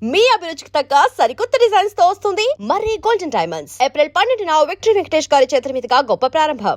మీ అభిరుచికి తగ్గ సరికొత్త డిజైన్స్ తో వస్తుంది మర్రి గోల్డెన్ డైమండ్స్. ఏప్రిల్ 12న విక్టరీ వెంకటేష్ గారి చేతుల మీదుగా గొప్ప ప్రారంభం.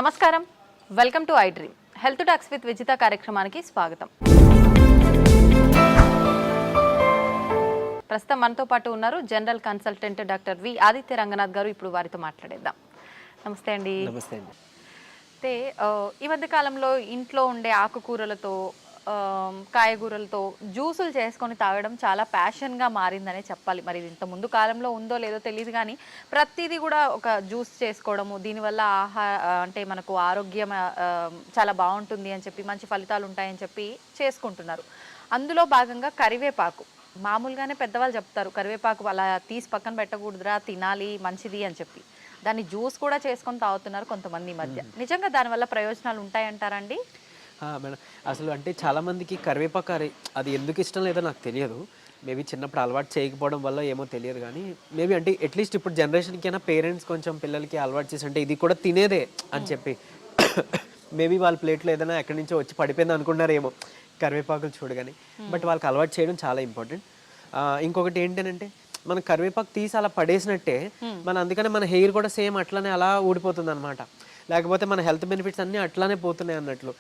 నమస్కారం, welcome to iDream. Health talks with Vijitha కార్యక్రమానికి స్వాగతం. ప్రస్తుతం మనతో పాటు ఉన్నారు general consultant doctor V Aditya Ranganath గారు. ఇప్పుడు వారితో మాట్లాడేద్దాం. నమస్తే అండి. నమస్తే అండి. అయితే ఈ మధ్య కాలంలో ఇంట్లో ఉండే ఆకుకూరలతో కాయగూరలతో జ్యూసులు చేసుకొని తాగడం చాలా ప్యాషన్గా మారిందనే చెప్పాలి. మరి ఇంత ముందు కాలంలో ఉందో లేదో తెలియదు, కానీ ప్రతిదీ కూడా ఒక జ్యూస్ చేసుకోవడము, దీనివల్ల అంటే మనకు ఆరోగ్యం చాలా బాగుంటుంది అని చెప్పి, మంచి ఫలితాలు ఉంటాయని చెప్పి చేసుకుంటున్నారు. అందులో భాగంగా కరివేపాకు, మామూలుగానే పెద్దవాళ్ళు చెప్తారు కరివేపాకు అలా తీసి పక్కన పెట్టకూడదురా, తినాలి, మంచిది అని చెప్పి. దాన్ని జ్యూస్ కూడా చేసుకొని తాగుతున్నారు కొంతమంది ఈ మధ్య. నిజంగా దానివల్ల ప్రయోజనాలు ఉంటాయంటారండి? మేడం, అసలు అంటే చాలామందికి కరివేపాకు అది ఎందుకు ఇష్టం లేదో నాకు తెలియదు. మేబీ చిన్నప్పుడు అలవాటు చేయకపోవడం వల్ల ఏమో తెలియదు, కానీ మేబీ అంటే అట్లీస్ట్ ఇప్పుడు జనరేషన్కి అయినా పేరెంట్స్ కొంచెం పిల్లలకి అలవాటు చేసి అంటే ఇది కూడా తినేదే అని చెప్పి మేబీ వాళ్ళ ప్లేట్లో ఏదైనా ఎక్కడి నుంచో వచ్చి పడిపోయింది అనుకున్నారేమో కరివేపాకులు చూడగానే. బట్ వాళ్ళకి అలవాటు చేయడం చాలా ఇంపార్టెంట్. ఇంకొకటి ఏంటంటే మనం కరివేపాకు తీసి అలా పడేసినట్టే అందుకనే మన హెయిర్ కూడా సేమ్ అట్లానే అలా ఊడిపోతుంది అనమాట. లేకపోతే మన హెల్త్ బెనిఫిట్స్ అన్నీ అట్లానే పోతున్నాయి అన్నట్లు.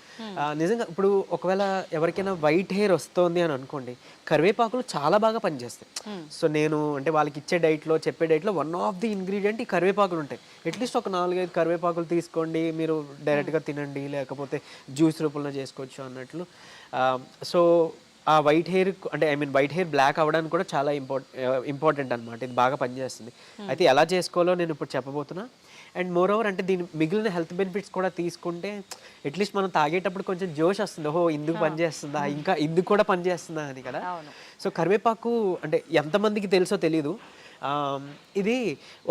నిజంగా ఇప్పుడు ఒకవేళ ఎవరికైనా వైట్ హెయిర్ వస్తుంది అని అనుకోండి, కరివేపాకులు చాలా బాగా పనిచేస్తాయి. సో నేను అంటే వాళ్ళకి ఇచ్చే డైట్లో, చెప్పే డైట్లో వన్ ఆఫ్ ది ఇంగ్రీడియంట్ ఈ కరివేపాకులు ఉంటాయి. అట్లీస్ట్ ఒక 4-5 కరివేపాకులు తీసుకోండి, మీరు డైరెక్ట్గా తినండి, లేకపోతే జ్యూస్ రూపంలో చేసుకోవచ్చు అన్నట్లు. సో ఆ వైట్ హెయిర్ అంటే వైట్ హెయిర్ బ్లాక్ అవ్వడానికి కూడా చాలా ఇంపార్టెంట్ అనమాట. ఇది బాగా పనిచేస్తుంది. అయితే ఎలా చేసుకోవాలో నేను ఇప్పుడు చెప్పబోతున్నా. అండ్ మోర్ ఓవర్ అంటే దీని మిగిలిన హెల్త్ బెనిఫిట్స్ కూడా తీసుకుంటే అట్లీస్ట్ మనం తాగేటప్పుడు కొంచెం జోష్ వస్తుంది, ఓహో ఇందుకు పనిచేస్తుందా, ఇంకా ఇందుకు కూడా పనిచేస్తుందా అని కదా. సో కరివేపాకు అంటే ఎంతమందికి తెలుసో తెలీదు. ఇది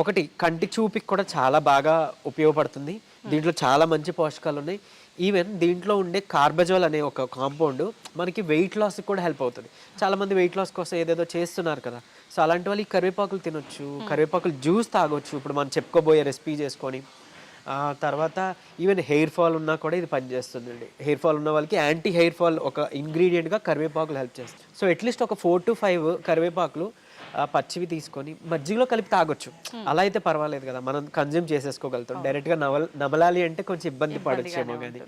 ఒకటి కంటి చూపుకి కూడా చాలా బాగా ఉపయోగపడుతుంది. దీంట్లో చాలా మంచి పోషకాలు ఉన్నాయి. ఈవెన్ దీంట్లో ఉండే కార్బజోల్ అనే ఒక కాంపౌండ్ మనకి వెయిట్ లాస్కి కూడా హెల్ప్ అవుతుంది. చాలామంది వెయిట్ లాస్ కోసం ఏదేదో చేస్తున్నారు కదా. సో అలాంటి వాళ్ళు ఈ కరివేపాకులు తినొచ్చు, కరివేపాకులు జ్యూస్ తాగొచ్చు. ఇప్పుడు మనం చెప్పుకోబోయే రెసిపీ చేసుకొని తర్వాత ఈవెన్ హెయిర్ ఫాల్ ఉన్నా కూడా ఇది పనిచేస్తుందండి. హెయిర్ ఫాల్ ఉన్న వాళ్ళకి యాంటీ హెయిర్ ఫాల్ ఒక ఇంగ్రీడియంట్గా కరివేపాకులు హెల్ప్ చేస్తుంది. సో అట్లీస్ట్ ఒక 4 to 5 కరివేపాకులు పచ్చివి తీసుకొని మజ్జిగలో కలిపి తాగొచ్చు. అలా అయితే పర్వాలేదు కదా, మనం కన్జ్యూమ్ చేసేసుకోగలుగుతాం. డైరెక్ట్గా నమలాలి అంటే కొంచెం ఇబ్బంది పడొచ్చేమో కానీ.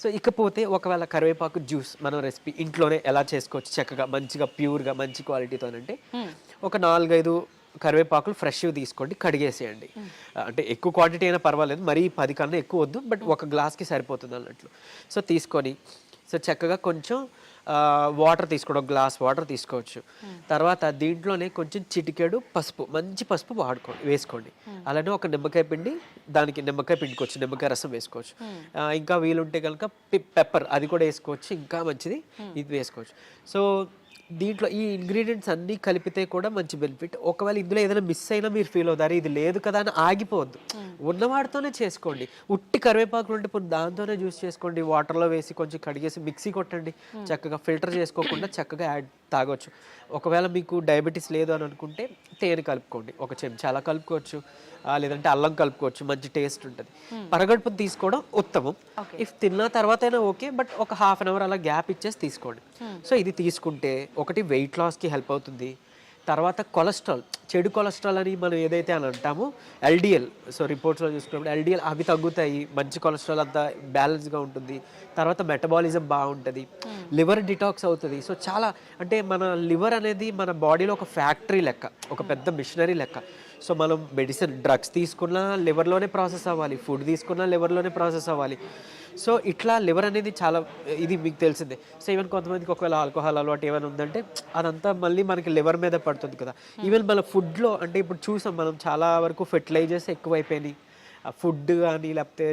సో ఇకపోతే ఒకవేళ కరివేపాకు జ్యూస్ మనం రెసిపీ ఇంట్లోనే ఎలా చేసుకోవచ్చు చక్కగా, మంచిగా ప్యూర్గా మంచి క్వాలిటీతోనంటే ఒక 4-5 కరివేపాకులు ఫ్రెష్ తీసుకోండి, కడిగేసేయండి. అంటే ఎక్కువ క్వాంటిటీ అయినా పర్వాలేదు, మరీ 10 కన్నా ఎక్కువ వద్దు, బట్ ఒక గ్లాస్కి సరిపోతుంది అన్నట్లు. సో తీసుకొని సో చక్కగా కొంచెం వాటర్ తీసుకోవడం, గ్లాస్ వాటర్ తీసుకోవచ్చు. తర్వాత దీంట్లోనే కొంచెం చిటికెడు పసుపు, మంచి పసుపు వేసుకోండి. అలానే ఒక నిమ్మకాయ పిండి, దానికి నిమ్మకాయ పిండుకోవచ్చు, నిమ్మకాయ రసం వేసుకోవచ్చు. ఇంకా వీలుంటే కనుక పెప్పర్ అది కూడా వేసుకోవచ్చు, ఇంకా మంచిది ఇది వేసుకోవచ్చు. సో దీంట్లో ఈ ఇంగ్రీడియంట్స్ అన్నీ కలిపితే కూడా మంచి బెనిఫిట్. ఒకవేళ ఇందులో ఏదైనా మిస్ అయినా మీరు ఫీల్ అవుతారు, ఇది లేదు కదా అని ఆగిపోవద్దు, ఉన్నవాడితోనే చేసుకోండి. ఉట్టి కరివేపాకులు ఉంటే ఇప్పుడు దాంతోనే జ్యూస్ చేసుకోండి. వాటర్లో వేసి కొంచెం కడిగేసి మిక్సీ కొట్టండి, చక్కగా ఫిల్టర్ చేసుకోకుండా చక్కగా తాగొచ్చు. ఒకవేళ మీకు డయాబెటీస్ లేదు అని అనుకుంటే తేనె కలుపుకోండి, ఒక చెంచా అలా కలుపుకోవచ్చు. లేదంటే అల్లం కలుపుకోవచ్చు, మంచి టేస్ట్ ఉంటుంది. పరగడుపుని తీసుకోవడం ఉత్తమం. ఇఫ్ తిన్న తర్వాత అయినా ఓకే, బట్ ఒక 1/2 అవర్ అలా గ్యాప్ ఇచ్చేసి తీసుకోండి. సో ఇది తీసుకుంటే ఒకటి వెయిట్ లాస్కి హెల్ప్ అవుతుంది. తర్వాత కొలెస్ట్రాల్, చెడు కొలెస్ట్రాల్ అని మనం ఏదైతే అని అంటామో LDL, సో రిపోర్ట్స్లో చూసుకున్నప్పుడు LDL అవి తగ్గుతాయి, మంచి కొలెస్ట్రాల్ అంతా బ్యాలెన్స్గా ఉంటుంది. తర్వాత మెటబాలిజం బాగుంటుంది, లివర్ డిటాక్స్ అవుతుంది. సో చాలా అంటే మన లివర్ అనేది మన బాడీలో ఒక ఫ్యాక్టరీ లెక్క, ఒక పెద్ద మిషనరీ లెక్క. సో మనం మెడిసిన్ డ్రగ్స్ తీసుకున్నా లివర్లోనే ప్రాసెస్ అవ్వాలి, ఫుడ్ తీసుకున్నా లివర్లోనే ప్రాసెస్ అవ్వాలి. సో ఇట్లా లివర్ అనేది చాలా ఇది మీకు తెలిసిందే. సో ఈవెన్ కొంతమందికి ఒకవేళ ఆల్కహాల్ అలవాటు ఏమైనా ఉందంటే అదంతా మళ్ళీ మనకి లివర్ మీద పడుతుంది కదా. ఈవెన్ మన ఫుడ్లో అంటే ఇప్పుడు చూసాం మనం చాలా వరకు ఫెర్టిలైజర్స్ ఎక్కువైపోయినాయి. ఫుడ్ కానీ లేకపోతే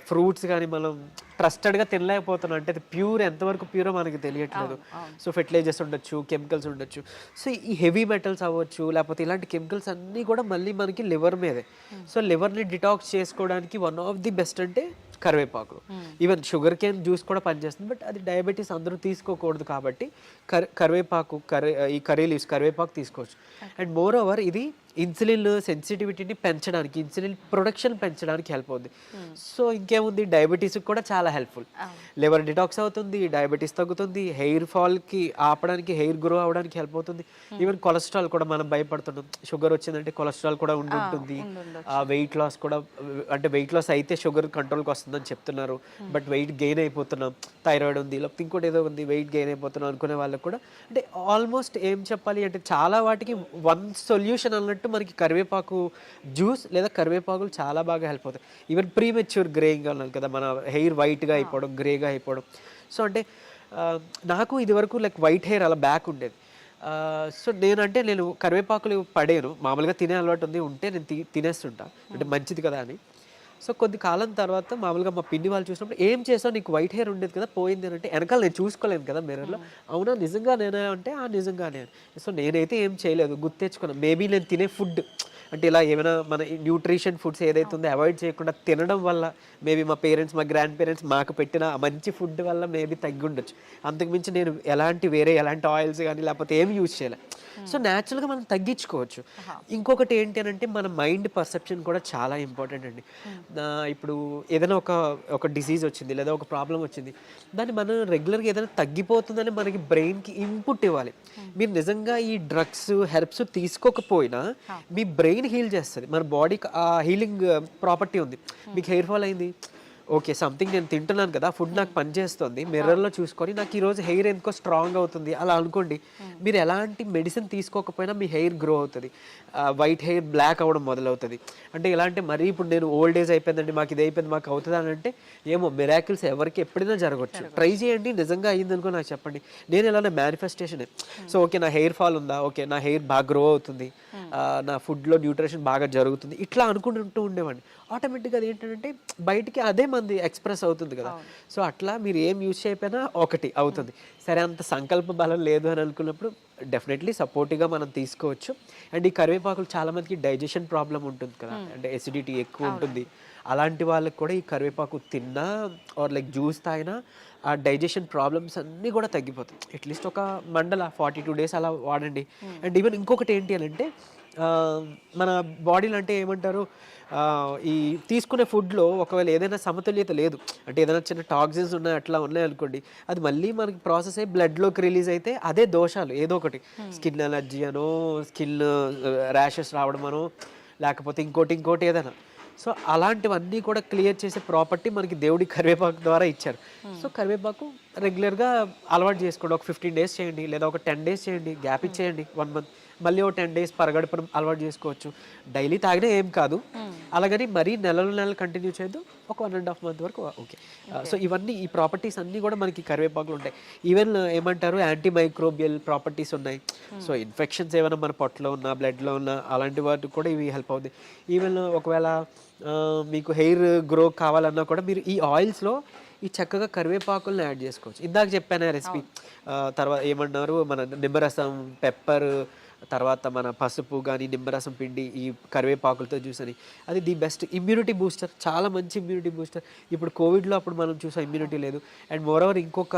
ఫ్రూట్స్ కానీ మనం ట్రస్టెడ్గా తినలేకపోతున్నాం. అంటే అది ప్యూర్, ఎంతవరకు ప్యూరో మనకి తెలియట్లేదు. సో ఫెర్టిలైజర్స్ ఉండొచ్చు, కెమికల్స్ ఉండొచ్చు. సో ఈ హెవీ మెటల్స్ అవ్వచ్చు, లేకపోతే ఇలాంటి కెమికల్స్ అన్నీ కూడా మళ్ళీ మనకి లివర్ మీదే. సో లివర్ని డిటాక్స్ చేసుకోవడానికి వన్ ఆఫ్ ది బెస్ట్ అంటే కరివేపాకులు. ఈవెన్ షుగర్ కేన్ జ్యూస్ కూడా పనిచేస్తుంది, బట్ అది డయాబెటీస్ అందరూ తీసుకోకూడదు కాబట్టి కరివేపాకు ఈ కర్రీ లీవ్స్ కరివేపాకు తీసుకోవచ్చు. అండ్ మోర్ ఓవర్ ఇది ఇన్సులిన్ సెన్సిటివిటీని పెంచడానికి, ఇన్సులిన్ ప్రొడక్షన్ పెంచడానికి హెల్ప్ అవుతుంది. సో ఇంకేముంది, డయాబెటీస్కి కూడా చాలా హెల్ప్ఫుల్. లివర్ డిటాక్స్ అవుతుంది, డయాబెటీస్ తగ్గుతుంది, హెయిర్ ఫాల్కి ఆపడానికి, హెయిర్ గ్రో అవడానికి హెల్ప్ అవుతుంది. ఈవెన్ కొలెస్ట్రాల్ కూడా మనం భయపడుతున్నాం, షుగర్ వచ్చిందంటే కొలెస్ట్రాల్ కూడా ఉంటుంది. వెయిట్ లాస్ కూడా, అంటే వెయిట్ లాస్ అయితే షుగర్ కంట్రోల్కి వస్తుందని చెప్తున్నారు, బట్ వెయిట్ గెయిన్ అయిపోతున్నాం, థైరాయిడ్ ఉంది, లేకపోతే ఇంకోటి ఏదో ఉంది, వెయిట్ గెయిన్ అయిపోతున్నాం అనుకునే వాళ్ళకి కూడా, అంటే ఆల్మోస్ట్ ఏం చెప్పాలి అంటే చాలా వాటికి వన్ సొల్యూషన్ అన్నట్టు మనకి కరివేపాకు జ్యూస్ లేదా కరివేపాకులు చాలా బాగా హెల్ప్ అవుతాయి. ఈవెన్ ప్రీమెచ్యూర్ గ్రేయింగ్ అన్నారు కదా, మన హెయిర్ వైట్గా అయిపోవడం, గ్రేగా అయిపోవడం. సో అంటే నాకు ఇది వరకు లైక్ వైట్ హెయిర్ అలా బ్యాక్ ఉండేది. సో నేను కరివేపాకులు పడేను, మామూలుగా తినే అలవాటు ఉంటే నేను తినేస్తుంటా, అంటే మంచిది కదా అని. సో కొద్ది కాలం తర్వాత మామూలుగా మా పిన్ని వాళ్ళు చూసినప్పుడు, ఏం చేసావు, నీకు వైట్ హెయిర్ ఉండేది కదా పోయింది అని అంటే, వెనకాల నేను చూసుకోలేను కదా మిర్రర్లో, అవునా నిజంగా నేనే అంటే నిజంగానే. సో నేనైతే ఏం చేయలేదు, గుర్తు తెచ్చుకున్నాను. మేబీ నేను తినే ఫుడ్ అంటే ఇలా ఏమైనా మన న్యూట్రిషన్ ఫుడ్స్ ఏదైతే ఉందో అవాయిడ్ చేయకుండా తినడం వల్ల, మేబీ మా పేరెంట్స్, మా గ్రాండ్ పేరెంట్స్ మాకు పెట్టిన మంచి ఫుడ్ వల్ల మేబీ తగ్గి ఉండొచ్చు. అంతకుమించి నేను ఎలాంటి ఆయిల్స్ కానీ లేకపోతే ఏమి యూజ్ చేయలే. సో న్యాచురల్గా మనం తగ్గించుకోవచ్చు. ఇంకొకటి ఏంటి అని అంటే, మన మైండ్ పర్సెప్షన్ కూడా చాలా ఇంపార్టెంట్ అండి. ఇప్పుడు ఏదైనా ఒక డిసీజ్ వచ్చింది లేదా ఒక ప్రాబ్లం వచ్చింది, దాన్ని మనం రెగ్యులర్గా ఏదైనా తగ్గిపోతుందని మనకి బ్రెయిన్కి ఇన్పుట్ ఇవ్వాలి. మీరు నిజంగా ఈ డ్రగ్స్, హెర్బ్స్ తీసుకోకపోయినా మీ బ్రెయిన్ హీల్ చేస్తుంది. మన బాడీకి ఆ హీలింగ్ ప్రాపర్టీ ఉంది. మీకు హెయిర్ ఫాల్ అయింది, ఓకే సంథింగ్ నేను తింటున్నాను కదా, ఫుడ్ నాకు పనిచేస్తుంది, మిర్రర్లో చూసుకొని నాకు ఈరోజు హెయిర్ ఎందుకో స్ట్రాంగ్ అవుతుంది అలా అనుకోండి. మీరు ఎలాంటి మెడిసిన్ తీసుకోకపోయినా మీ హెయిర్ గ్రో అవుతుంది, వైట్ హెయిర్ బ్లాక్ అవ్వడం మొదలవుతుంది. అంటే ఎలా అంటే, మరీ ఇప్పుడు నేను ఓల్డ్ ఏజ్ అయిపోయిందండి, మాకు ఇది అయిపోయింది, మాకు అవుతుంది అని అంటే, ఏమో మిరాకిల్స్ ఎవరికి ఎప్పుడైనా జరగవచ్చు. ట్రై చేయండి, నిజంగా అయ్యింది అనుకో నాకు చెప్పండి. నేను ఎలా మేనిఫెస్టేషనే. సో ఓకే నా హెయిర్ ఫాల్ ఉందా, ఓకే నా హెయిర్ బాగా గ్రో అవుతుంది, నా ఫుడ్లో న్యూట్రిషన్ బాగా జరుగుతుంది, ఇట్లా అనుకుంటూ ఉండేవాడిని. ఆటోమేటిక్గా అది ఏంటంటే బయటికి అదే మంది ఎక్స్ప్రెస్ అవుతుంది కదా. సో అట్లా మీరు ఏం యూజ్ చేయకపోయినా ఒకటి అవుతుంది. సరే అంత సంకల్ప బలం లేదు అని అనుకున్నప్పుడు డెఫినెట్లీ సపోర్టివ్గా మనం తీసుకోవచ్చు. అండ్ ఈ కరివేపాకులు చాలామందికి డైజెషన్ ప్రాబ్లం ఉంటుంది కదా, అంటే ఎసిడిటీ ఎక్కువ ఉంటుంది. అలాంటి వాళ్ళకి కూడా ఈ కరివేపాకు తిన్నా ఆర్ లైక్ జ్యూస్ తాగినా ఆ డైజెషన్ ప్రాబ్లమ్స్ అన్నీ కూడా తగ్గిపోతాయి. అట్లీస్ట్ ఒక 42 days అలా వాడండి. అండ్ ఈవెన్ ఇంకొకటి ఏంటి అని అంటే, మన బాడీలో అంటే ఏమంటారు, ఈ తీసుకునే ఫుడ్లో ఒకవేళ ఏదైనా సమతుల్యత లేదు అంటే, ఏదైనా చిన్న టాక్సిన్స్ ఉన్నాయి అట్లా ఉన్నాయి అనుకోండి, అది మళ్ళీ మనకి ప్రాసెస్ అయ్యి బ్లడ్లోకి రిలీజ్ అయితే అదే దోషాలు, ఏదో ఒకటి స్కిన్ ఎలర్జీ అనో, స్కిన్ ర్యాషెస్ రావడం అనో, లేకపోతే ఇంకోటి ఏదైనా. సో అలాంటివన్నీ కూడా క్లియర్ చేసే ప్రాపర్టీ మనకి దేవుడి కరివేపాకు ద్వారా ఇచ్చారు. సో కరివేపాకు రెగ్యులర్గా అలవాటు చేసుకోండి. ఒక 15 days చేయండి, లేదా ఒక 10 days చేయండి, గ్యాప్ ఇచ్చేయండి 1 month, మళ్ళీ ఒక 10 days పరగడపడం అలవాటు చేసుకోవచ్చు. డైలీ తాగినా ఏం కాదు, అలాగని మరీ నెలలు కంటిన్యూ చేయొద్దు, ఒక 1.5 month వరకు ఓకే. సో ఇవన్నీ ఈ ప్రాపర్టీస్ అన్నీ కూడా మనకి కరివేపాకులు ఉంటాయి. ఈవెన్ ఏమంటారు, యాంటీ మైక్రోబియల్ ప్రాపర్టీస్ ఉన్నాయి. సో ఇన్ఫెక్షన్స్ ఏమైనా మన పొట్టలో ఉన్న, బ్లడ్లో ఉన్న అలాంటి వాటికి కూడా ఇవి హెల్ప్ అవుతాయి. ఈవెన్ ఒకవేళ మీకు హెయిర్ గ్రో కావాలన్నా కూడా మీరు ఈ ఆయిల్స్లో ఈ చక్కగా కరివేపాకులను యాడ్ చేసుకోవచ్చు. ఇందాక చెప్పాను రెసిపీ, తర్వాత ఏమన్నారు, మన నిమ్మరసం, పెప్పర్, తర్వాత మన పసుపు కానీ నిమ్మరసం పిండి, ఈ కరివేపాకులతో జ్యూస్ అని, అది ది బెస్ట్ ఇమ్యూనిటీ బూస్టర్, చాలా మంచి ఇమ్యూనిటీ బూస్టర్. ఇప్పుడు కోవిడ్లో అప్పుడు మనం చూసాం ఇమ్యూనిటీ లేదు. అండ్ మోరోవర్ ఇంకొక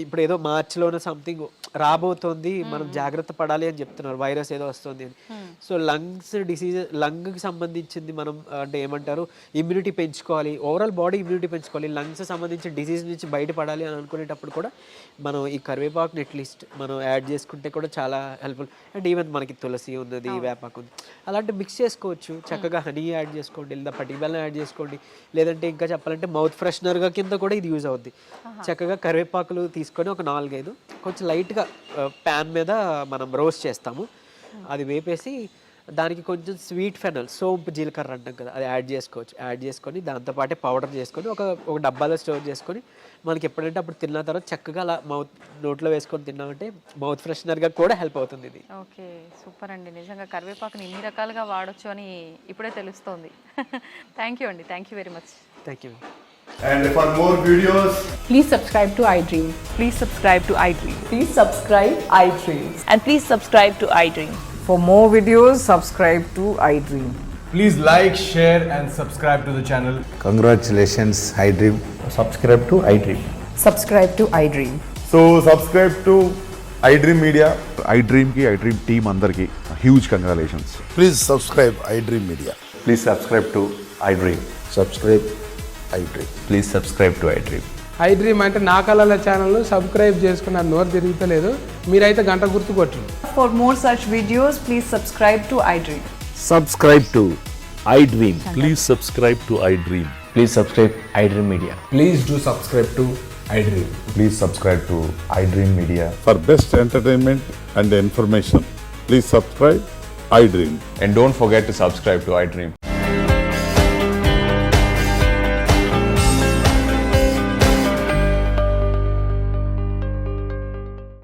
ఇప్పుడు ఏదో మార్చిలోనే సంథింగ్ రాబోతోంది, మనం జాగ్రత్త పడాలి అని చెప్తున్నారు, వైరస్ ఏదో వస్తుంది అని. సో లంగ్స్ డిసీజ్, లంగ్కి సంబంధించింది మనం అంటే ఏమంటారు, ఇమ్యూనిటీ పెంచుకోవాలి, ఓవరాల్ బాడీ ఇమ్యూనిటీ పెంచుకోవాలి, లంగ్స్ సంబంధించిన డిసీజ్ నుంచి బయటపడాలి అని అనుకునేటప్పుడు కూడా మనం ఈ కరివేపాకుని అట్లీస్ట్ మనం యాడ్ చేసుకుంటే కూడా చాలా హెల్ప్ఫుల్. అండ్ ఈవెన్ మనకి తులసి ఉన్నది, వేపాకు ఉంది, అలాంటి మిక్స్ చేసుకోవచ్చు. చక్కగా హనీ యాడ్ చేసుకోండి, లేదా పటిక బెల్లం యాడ్ చేసుకోండి, లేదంటే ఇంకా చెప్పాలంటే మౌత్ ఫ్రెషనర్గా కింద కూడా ఇది యూజ్ అవుద్ది. చక్కగా కరివేపాకులు తీసుకొని ఒక 4-5 కొంచెం లైట్గా ప్యాన్ మీద మనం రోస్ట్ చేస్తాము, అది వేపేసి దానికి కొంచెం స్వీట్ ఫెనల్, సోంపు జీలకర్ర అంటాం కదా, అది యాడ్ చేసుకోవచ్చు. యాడ్ చేసుకొని దాంతోపాటే పౌడర్ చేసుకొని ఒక డబ్బాలో స్టోర్ చేసుకొని మనకి ఎప్పుడంటే అప్పుడు తిన్న తర్వాత చక్కగా అలా నోట్లో వేసుకొని తిన్నామంటే మౌత్ ఫ్రెషనర్గా కూడా హెల్ప్ అవుతుంది ఇది. ఓకే, సూపర్ అండి. నిజంగా కరివేపాకుని ఇన్ని రకాలుగా వాడొచ్చు అని ఇప్పుడే తెలుస్తోంది. థ్యాంక్ యూ అండి, thank you very much. Thank you. And for more videos, Please subscribe to iDream. Please subscribe to iDream. Please subscribe iDream. And please subscribe to iDream. For more videos, subscribe to iDream. please like, share and subscribe to the channel. Congratulations, iDream. Subscribe to iDream. Subscribe to iDream. So subscribe to iDream Media. iDreamకి iDream team అందరికీ huge congratulations. Please subscribe iDream Media. Please subscribe to iDream. Subscribe iDream. Please subscribe to iDream. iDream అంటే నా కళల channel subscribe చేసుకున్న నోరు తిరుగుతలేదు, మీరైతే గంట గుర్తు కొట్టండి. For more such videos, please subscribe to iDream. Subscribe to iDream. Please subscribe to iDream. Please subscribe iDream media. Please do subscribe to iDream. Please subscribe to iDream media. For best entertainment and information, please subscribe iDream. And don't forget to subscribe to iDream.